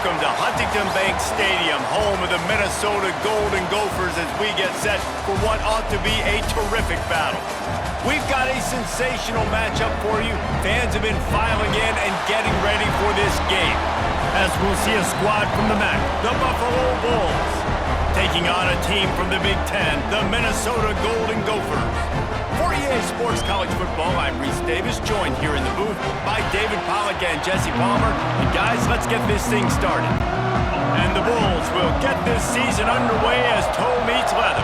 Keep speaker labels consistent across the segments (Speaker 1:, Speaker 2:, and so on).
Speaker 1: Welcome to Huntington Bank Stadium, home of the Minnesota Golden Gophers, as we get set for what ought to be a terrific battle. We've got a sensational matchup for you. Fans have been filing in and getting ready for this game, as we'll see a squad from the MAC, the Buffalo Bulls, taking on a team from the Big Ten, the Minnesota Golden Gophers. For EA Sports College Football, I'm Reese Davis, joined here in the booth by David Pollack and Jesse Palmer. And guys, let's get this thing started. And the Bulls will get this season underway as toe meets leather.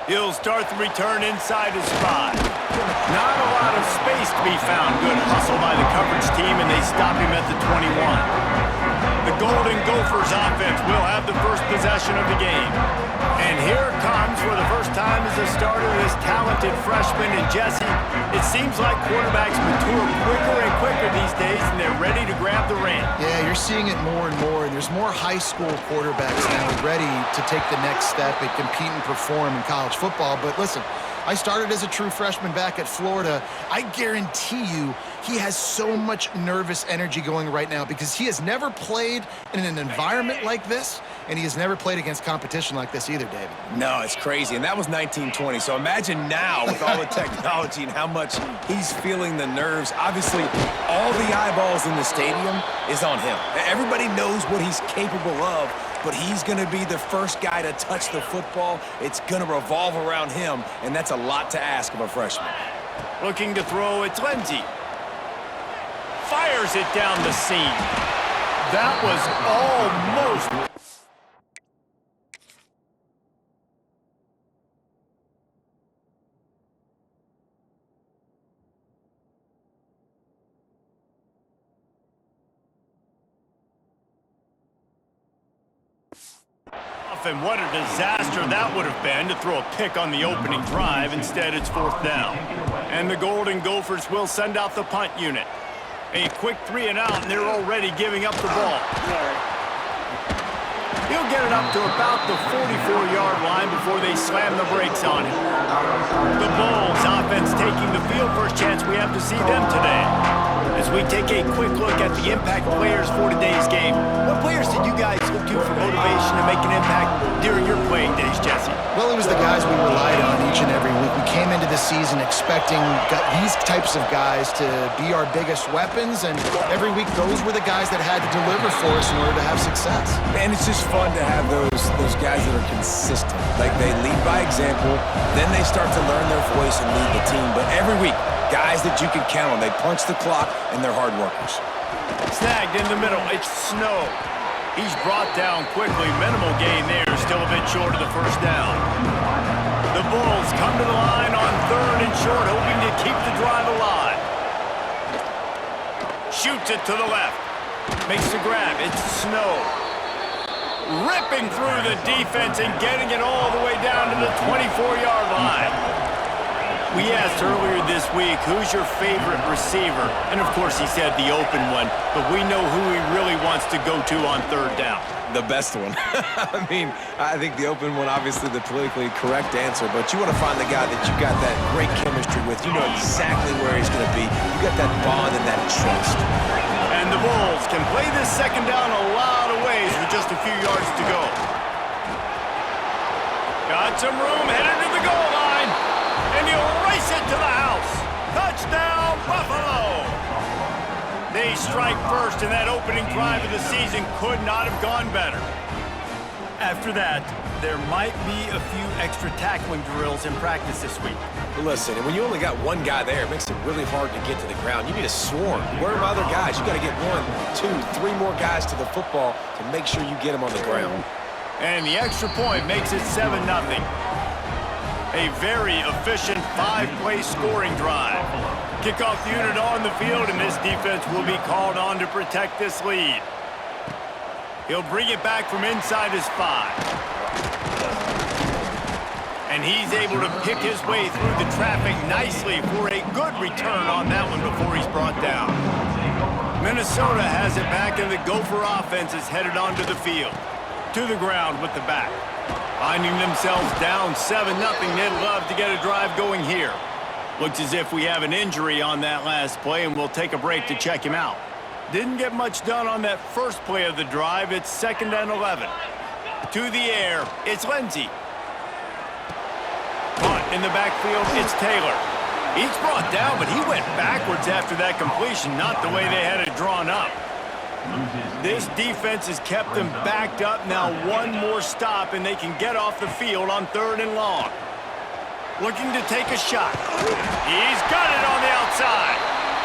Speaker 1: He'll start the return inside his 5. Not a lot of space to be found. Good hustle by the coverage team, and they stop him at the 21. The Golden Gophers offense will have the first possession of the game. And here it comes for the first time as a starter, this talented freshman. And Jesse, it seems like quarterbacks mature quicker and quicker these days, and they're ready to grab the reins.
Speaker 2: Yeah, you're seeing it more and more. There's more high school quarterbacks now ready to take the next step and compete and perform in college football. But listen, I started as a true freshman back at Florida. I guarantee you he has so much nervous energy going right now because he has never played in an environment like this, and he has never played against competition like this either, David.
Speaker 3: No, it's crazy, and that was 1920. So imagine now with all the technology and how much he's feeling the nerves. Obviously, all the eyeballs in the stadium is on him. Everybody knows what he's capable of, but he's going to be the first guy to touch the football. It's going to revolve around him, and that's a lot to ask of a freshman.
Speaker 1: Looking to throw, it's Lindsey. Fires it down the seam. That was almost... And what a disaster that would have been to throw a pick on the opening drive. Instead, it's 4th down. And the Golden Gophers will send out the punt unit. A quick 3 and out, and they're already giving up the ball. He'll get it up to about the 44-yard line before they slam the brakes on him. The Bulls offense taking the field. First chance we have to see them today. As we take a quick look at the impact players for today's game. What players did you guys look to for motivation to make an impact during your playing days, Jesse?
Speaker 2: Well, it was the guys we relied on each and every week. We came into the season expecting these types of guys to be our biggest weapons, and every week those were the guys that had to deliver for us in order to have success.
Speaker 3: And it's just fun to have those guys that are consistent. Like, they lead by example, then they start to learn their voice and lead the team. But every week, guys that you can count on. They punch the clock, and they're hard workers.
Speaker 1: Snagged in the middle. It's Snow. He's brought down quickly. Minimal gain there. Still a bit short of the first down. The Bulls come to the line on 3rd and short, hoping to keep the drive alive. Shoots it to the left. Makes the grab. It's Snow. Ripping through the defense and getting it all the way down to the 24-yard line. We asked earlier this week, who's your favorite receiver? And, of course, he said the open one, but we know who he really wants to go to on 3rd down.
Speaker 3: The best one. I mean, I think the open one, obviously the politically correct answer, but you want to find the guy that you got that great chemistry with. You know exactly where he's going to be. You got that bond and that trust.
Speaker 1: And the Bulls can play this 2nd down a lot of ways with just a few yards to go. Got some room, headed to the goal line. And he'll race it to the house. Touchdown, Buffalo! They strike first, and that opening drive of the season could not have gone better. After that, there might be a few extra tackling drills in practice this week.
Speaker 3: Listen, and when you only got one guy there, it makes it really hard to get to the ground. You need a swarm. Where are my other guys? You got to get 1, 2, 3 more guys to the football to make sure you get them on the ground.
Speaker 1: And the extra point makes it 7-0. A very efficient 5-play scoring drive. Kickoff unit on the field, and this defense will be called on to protect this lead. He'll bring it back from inside his 5. And he's able to pick his way through the traffic nicely for a good return on that one before he's brought down. Minnesota has it back, and the Gopher offense is headed onto the field. To the ground with the back. Finding themselves down 7-0, they'd love to get a drive going here. Looks as if we have an injury on that last play, and we'll take a break to check him out. Didn't get much done on that first play of the drive. It's 2nd and 11. To the air, it's Lindsey. Punt in the backfield, it's Taylor. He's brought down, but he went backwards after that completion, not the way they had it drawn up. This defense has kept them backed up. Now one more stop, and they can get off the field on 3rd and long. Looking to take a shot. He's got it on the outside.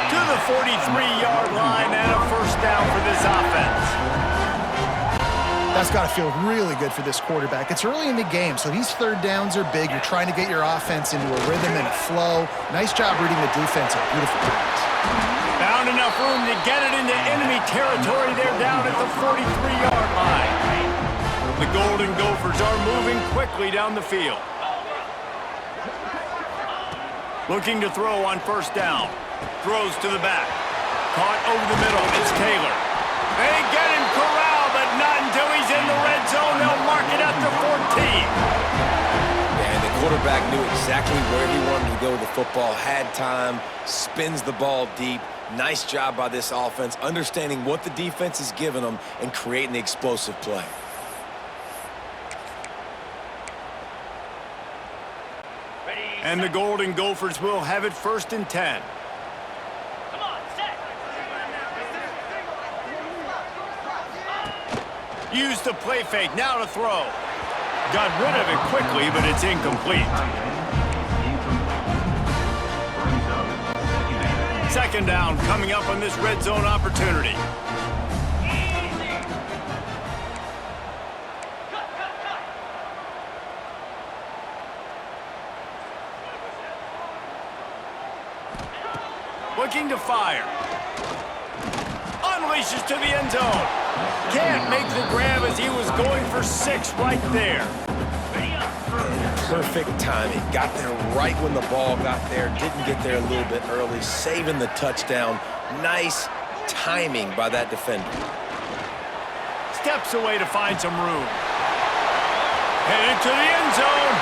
Speaker 1: To the 43-yard line and a first down for this offense.
Speaker 2: That's got to feel really good for this quarterback. It's early in the game, so these 3rd downs are big. You're trying to get your offense into a rhythm and a flow. Nice job reading the defense. A beautiful pass.
Speaker 1: Found enough room to get it into enemy territory. They're down at the 43-yard line. The Golden Gophers are moving quickly down the field. Looking to throw on first down. Throws to the back. Caught over the middle. It's Taylor. They get him corralled, but not until he's in the red zone. They'll mark it at the 14.
Speaker 3: And the quarterback knew exactly where he wanted to go with the football. Had time. Spins the ball deep. Nice job by this offense, understanding what the defense is giving them and creating the explosive play.
Speaker 1: And the Golden Gophers will have it 1st and 10.
Speaker 4: Come on, set.
Speaker 1: Use the play fake, now to throw. Got rid of it quickly, but it's incomplete. 2nd down coming up on this red zone opportunity. Looking to fire. Unleashes to the end zone. Can't make the grab as he was going for 6 right there.
Speaker 3: Perfect timing. Got there right when the ball got there. Didn't get there a little bit early. Saving the touchdown. Nice timing by that defender.
Speaker 1: Steps away to find some room. Headed to the end zone.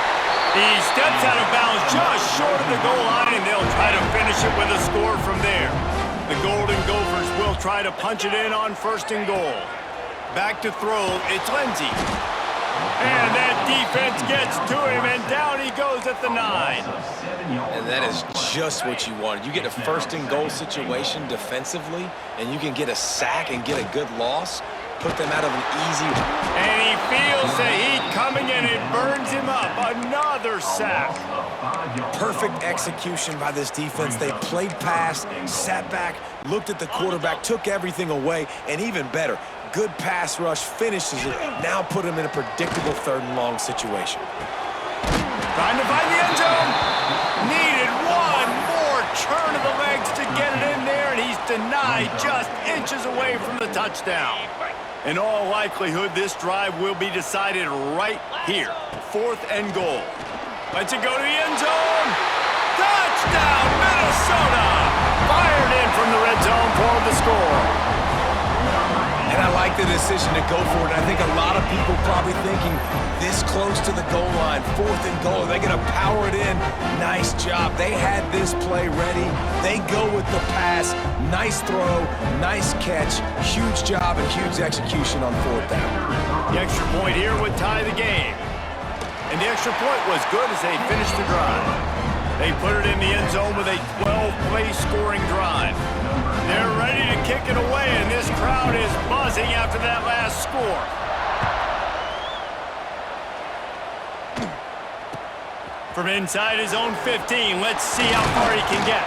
Speaker 1: He steps out of bounds just short of the goal line, and they'll try to finish it with a score from there. The Golden Gophers will try to punch it in on 1st and goal. Back to throw, it's Lindsey. And that defense gets to him, and down he goes at the 9.
Speaker 3: And that is just what you wanted. You get a 1st and goal situation defensively, and you can get a sack and get a good loss. Put them out of an easy...
Speaker 1: And he feels the heat coming, and it burns him up. Another sack.
Speaker 3: Perfect execution by this defense. They played pass, sat back, looked at the quarterback, took everything away, and even better, good pass rush, finishes it. Now put him in a predictable 3rd and long situation.
Speaker 1: Trying to find the end zone. Needed one more turn of the legs to get it in there, and he's denied just inches away from the touchdown. In all likelihood, this drive will be decided right here. 4th and goal. Lets it go to the end zone. Touchdown, Minnesota! Fired in from the red zone for the score.
Speaker 3: And I like the decision to go for it. I think a lot of people probably thinking this close to the goal line, 4th and goal, they're going to power it in. Nice job. They had this play ready. They go with the pass. Nice throw, nice catch. Huge job and huge execution on 4th down.
Speaker 1: The extra point here would tie the game. And the extra point was good as they finished the drive. They put it in the end zone with a 12-play scoring drive. They're ready to kick it away, and this crowd is buzzing after that last score. From inside his own 15, let's see how far he can get.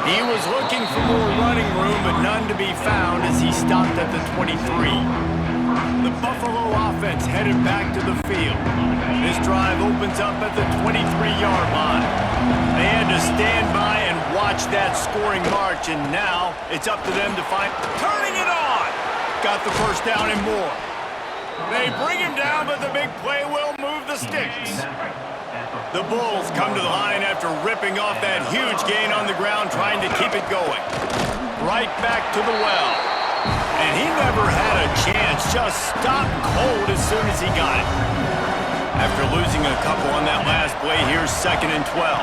Speaker 1: He was looking for more running room, but none to be found as he stopped at the 23. The Buffalo offense headed back to the field. This drive opens up at the 23-yard line. They had to stand by and watch that scoring march, and now it's up to them to find... Turning it on! Got the first down and more. They bring him down, but the big play will move the sticks. The Bulls come to the line after ripping off that huge gain on the ground, trying to keep it going. Right back to the well. And he never had a chance, just stopped cold as soon as he got it. After losing a couple on that last play, here's 2nd and 12.